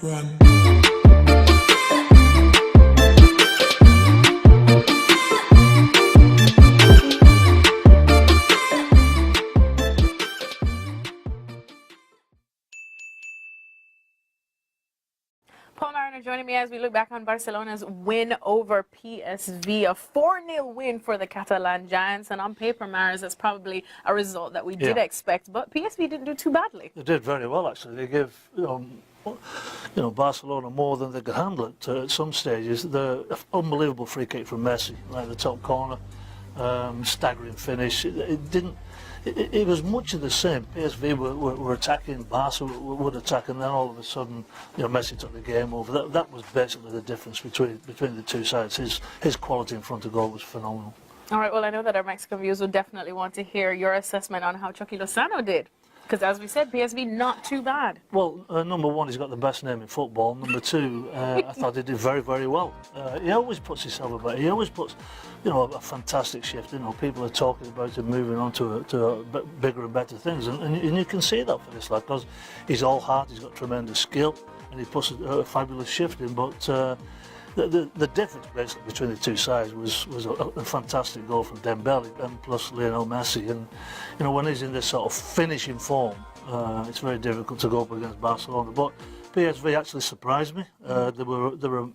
Run. Paul Mariner joining me as we look back on Barcelona's win over PSV, a 4-0 win for the Catalan Giants. And on paper, Maris, that's probably a result that we did expect, but PSV didn't do too badly. They did very well, actually. They gave Barcelona more than they could handle it at some stages. The unbelievable free kick from Messi, right at the top corner, staggering finish. It was much of the same. PSV were attacking, Barca would attack, and then all of a sudden, Messi took the game over. That was basically the difference between the two sides. His quality in front of goal was phenomenal. All right, well, I know that our Mexican viewers would definitely want to hear your assessment on how Chucky Lozano did. Because as we said, PSV not too bad. Well, number one, he's got the best name in football. Number two, I thought he did very, very well. He always puts himself about. He always puts, a fantastic shift. People are talking about him moving on to bigger and better things, and you can see that for this lad, because he's all heart. He's got tremendous skill, and he puts a fabulous shift in. But the difference basically between the two sides was a fantastic goal from Dembele and plus Lionel Messi. And when he's in this sort of finishing form, it's very difficult to go up against Barcelona. But PSV actually surprised me. They were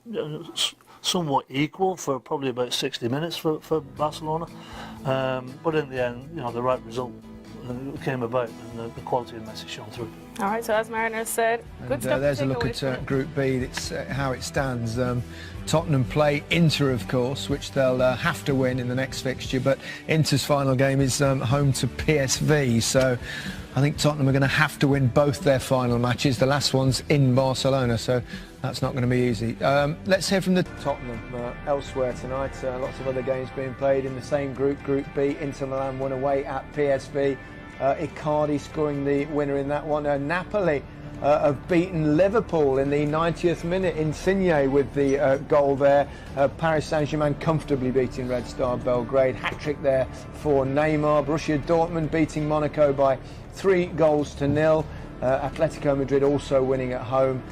somewhat equal for probably about 60 minutes for Barcelona. But in the end, the right result came about, and the quality of Messi shone through. All right, so as Mariner said, good stuff. There's a look at Group B. It's how it stands. Tottenham play Inter, of course, which they'll have to win in the next fixture. But Inter's final game is home to PSV, so I think Tottenham are going to have to win both their final matches. The last one's in Barcelona, so that's not going to be easy. Let's hear from the Tottenham elsewhere tonight. Lots of other games being played in the same group, Group B. Inter Milan won away at PSV. Icardi scoring the winner in that one. Napoli have beaten Liverpool in the 90th minute. Insigne with the goal there. Paris Saint-Germain comfortably beating Red Star Belgrade. Hat-trick there for Neymar. Borussia Dortmund beating Monaco by 3-0. Atletico Madrid also winning at home.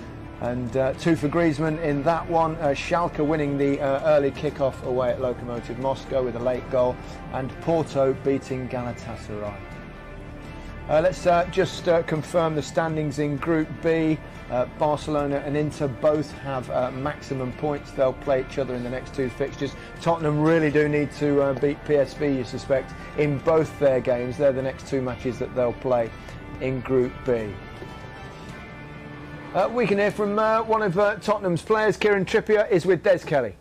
And 2 for Griezmann in that one. Schalke winning the early kick-off away at Lokomotiv Moscow with a late goal. And Porto beating Galatasaray. Let's just confirm the standings in Group B. Barcelona and Inter both have maximum points. They'll play each other in the next 2 fixtures. Tottenham really do need to beat PSV, you suspect, in both their games. They're the next 2 matches that they'll play in Group B. We can hear from one of Tottenham's players. Kieran Trippier is with Des Kelly.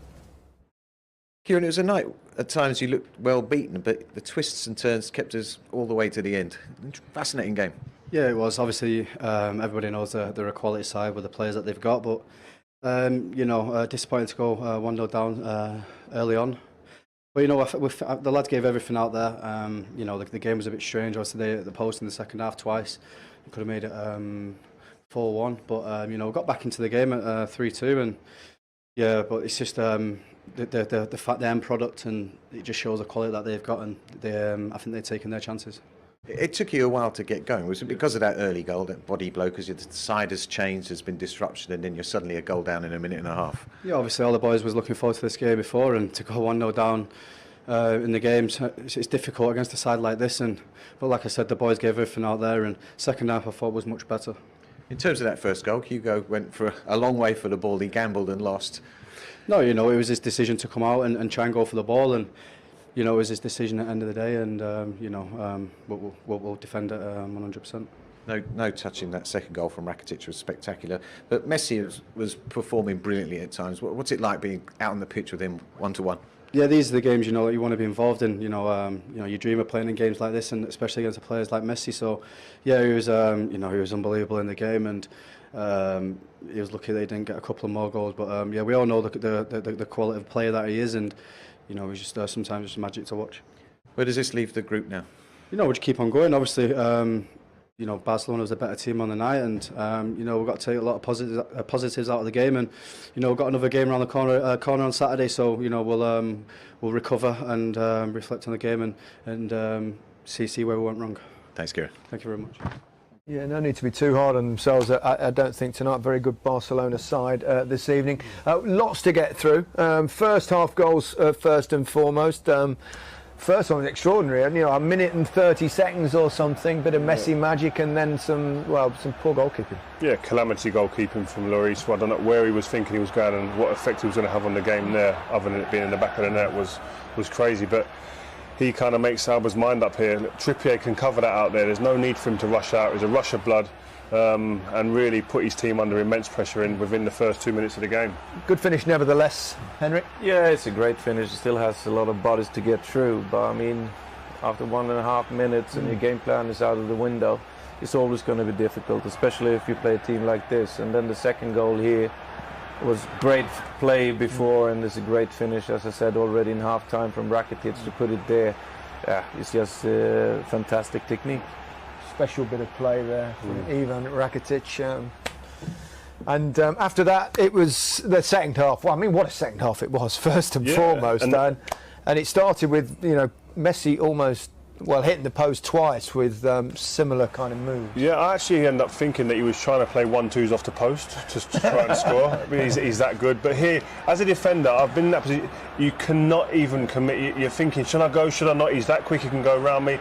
Kieran, it was a night, at times you looked well beaten, but the twists and turns kept us all the way to the end. Fascinating game. Yeah, it was. Obviously, everybody knows they're a quality side with the players that they've got, but, disappointed to go 1-0 down early on. But, the lads gave everything out there. The game was a bit strange. Obviously, the post in the second half twice. Could have made it 4-1, but, got back into the game at 3-2, and, yeah, but it's just... the end product, and it just shows the quality that they've got, and I think they've taken their chances. It took you a while to get going. Was it because of that early goal, that body blow, because the side has changed, there's been disruption, and then you're suddenly a goal down in a minute and a half? Yeah, obviously all the boys was looking forward to this game before, and to go 1-0 down in the games, it's difficult against a side like this, but like I said, the boys gave everything out there, and second half I thought was much better. In terms of that first goal, Hugo went for a long way for the ball. He gambled and lost. No, it was his decision to come out and try and go for the ball, and it was his decision at the end of the day, and we'll defend it 100%. No touching that second goal from Rakitic was spectacular, but Messi was performing brilliantly at times. What's it like being out on the pitch with him one-to-one? Yeah, these are the games that you want to be involved in. You dream of playing in games like this, and especially against players like Messi. So, yeah, he was unbelievable in the game, and he was lucky that he didn't get a couple of more goals. But we all know the quality of player that he is, and he's just sometimes just magic to watch. Where does this leave the group now? We just keep on going. Obviously, Barcelona was a better team on the night, and we've got to take a lot of positives out of the game, and we've got another game around the corner on Saturday, so we'll recover and reflect on the game and see where we went wrong. Thanks, Kieran. Thank you very much. Yeah, no need to be too hard on themselves. I don't think tonight. Very good Barcelona side this evening. Lots to get through. First half goals first and foremost. First one was extraordinary, and a minute and 30 seconds or something, bit of Messi magic, and then some poor goalkeeping. Yeah, calamity goalkeeping from Lloris. Well, I don't know where he was thinking he was going and what effect he was going to have on the game there, other than it being in the back of the net was crazy. But he kind of makes Alba's mind up here. Trippier can cover that out there. There's no need for him to rush out. It was a rush of blood. And really put his team under immense pressure within the first 2 minutes of the game. Good finish nevertheless, Henrik. Yeah, it's a great finish. It still has a lot of bodies to get through, but I mean, after 1.5 minutes and your game plan is out of the window, it's always going to be difficult, especially if you play a team like this. And then the second goal here was great play before, and it's a great finish, as I said already in half-time from Rakitic to put it there. Yeah, it's just fantastic technique. Special bit of play there from Ivan Rakitic. And after that, it was the second half. Well, I mean, what a second half it was, first and foremost. And it started with, Messi almost, hitting the post twice with similar kind of moves. Yeah, I actually ended up thinking that he was trying to play 1-2s off the post just to try and score. I mean, he's that good. But here, as a defender, I've been in that position. You cannot even commit. You're thinking, should I go, should I not? He's that quick, he can go around me.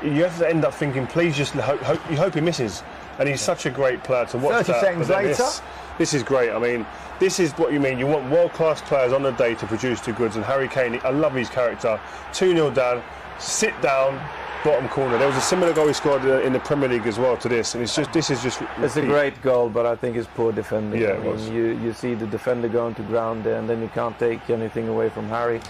You have to end up thinking, please just hope he misses. And he's such a great player to watch. 30 seconds later. This is great. I mean, this is what you mean. You want world-class players on the day to produce the goods. And Harry Kane, I love his character. 2-0 down, sit down, bottom corner. There was a similar goal he scored in the Premier League as well to this. And this is just. It's a great goal, but I think it's poor defending. Yeah, I mean, you see the defender going to ground there, and then you can't take anything away from Harry.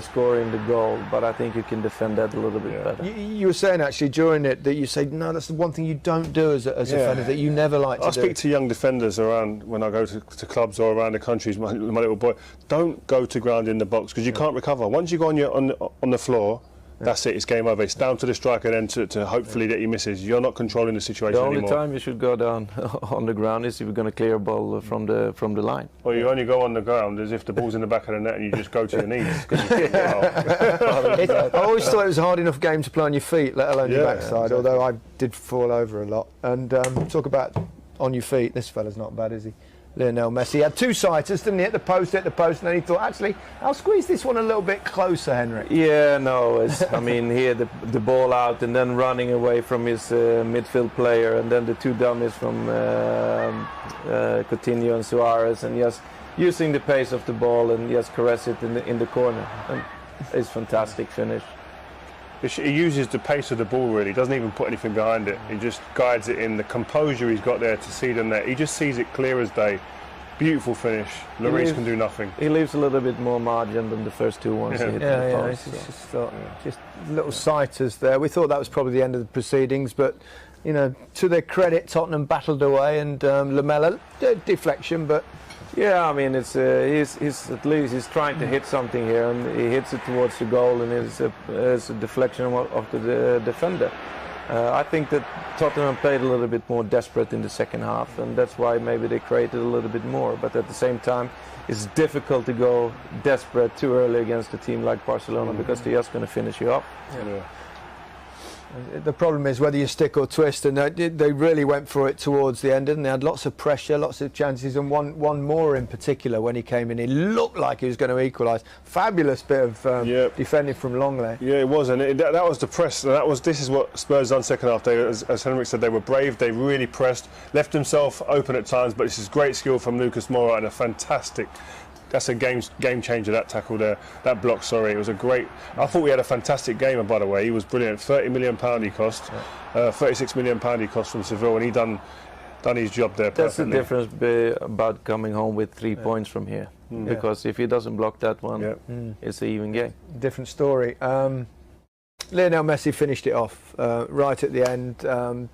Scoring the goal, but I think you can defend that a little bit better. You were saying actually during it that you say, no, that's the one thing you don't do as a defender, that you never like to do. I speak to young defenders around when I go to clubs or around the countries, my little boy, don't go to ground in the box because you can't recover. Once you go on the floor, that's it, it's game over. It's down to the striker then to hopefully that he misses. You're not controlling the situation anymore. The only time you should go down on the ground is if you're going to clear a ball from the line. Well, you only go on the ground as if the ball's in the back of the net and you just go to your knees. I always thought it was a hard enough game to play on your feet, let alone your backside, although I did fall over a lot. And talk about on your feet, this fella's not bad, is he? Lionel Messi. He had two sighters, didn't he? Hit the post, and then he thought, actually, I'll squeeze this one a little bit closer, Henrik. Yeah, no, I mean, he had the ball out and then running away from his midfield player, and then the two dummies from Coutinho and Suarez, and just using the pace of the ball and just caress it in the corner. And it's fantastic finish. He uses the pace of the ball really, he doesn't even put anything behind it. He just guides it in, the composure he's got there to see them there. He just sees it clear as day. Beautiful finish. Lloris can do nothing. He leaves a little bit more margin than the first two ones. Just little sighters there. We thought that was probably the end of the proceedings, but to their credit, Tottenham battled away, and Lamela deflection, but. Yeah, I mean, it's he's at least he's trying to hit something here, and he hits it towards the goal, and it's a deflection of the defender. I think that Tottenham played a little bit more desperate in the second half, and that's why maybe they created a little bit more. But at the same time, it's difficult to go desperate too early against a team like Barcelona because they're just going to finish you up. Yeah. The problem is whether you stick or twist, and they really went for it towards the end, and they had lots of pressure, lots of chances, and one more in particular when he came in, he looked like he was going to equalise. Fabulous bit of defending from Longley. Yeah, it was, and that was the press. This is what Spurs done second half. As Henrik said, they were brave. They really pressed, left themselves open at times, but this is great skill from Lucas Moura and a fantastic. That's a game changer, that tackle there, that block, sorry. It was a great. I thought we had a fantastic game, by the way. He was brilliant. £30 million he cost, £36 million he cost from Seville, and he done his job there perfectly. That's the difference about coming home with 3 points from here. Because if he doesn't block that one, it's an even game. Different story. Lionel Messi finished it off right at the end.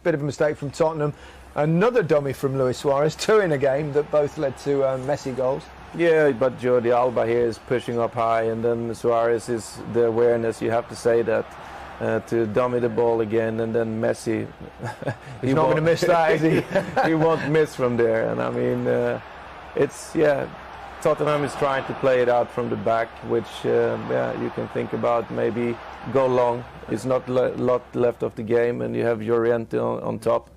Bit of a mistake from Tottenham. Another dummy from Luis Suarez, two in a game that both led to Messi goals. Yeah, but Jordi Alba here is pushing up high, and then Suarez is the awareness, you have to say that, to dummy the ball again, and then Messi... He's not going to miss that, is he? He won't miss from there, and I mean, Tottenham is trying to play it out from the back, which you can think about, maybe go long. It's not a lot left of the game, and you have Llorente on top.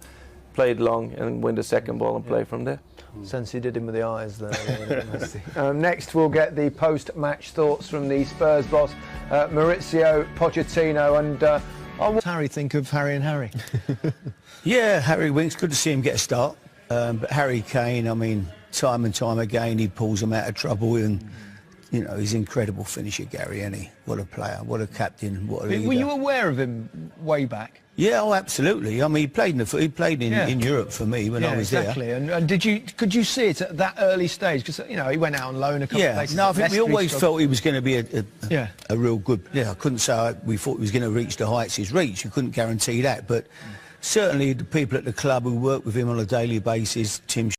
Play it long and win the second ball and play from there. Sensi did him with the eyes there. Next, we'll get the post-match thoughts from the Spurs boss, Maurizio Pochettino. And what does Harry think of Harry and Harry? Yeah, Harry Winks, good to see him get a start. But Harry Kane, I mean, time and time again, he pulls them out of trouble. And, you know, he's an incredible finisher, Gary, isn't he? What a player, what a captain, what a leader. Were you aware of him way back? Yeah, oh, absolutely. I mean, he played in Europe for me when I was exactly. there. And could you see it at that early stage? Because, you know, he went out on loan a couple of places. No, I think we always felt he was going to be a real good... Yeah, I couldn't say we thought he was going to reach the heights he's reached. You couldn't guarantee that. But certainly the people at the club who work with him on a daily basis, Tim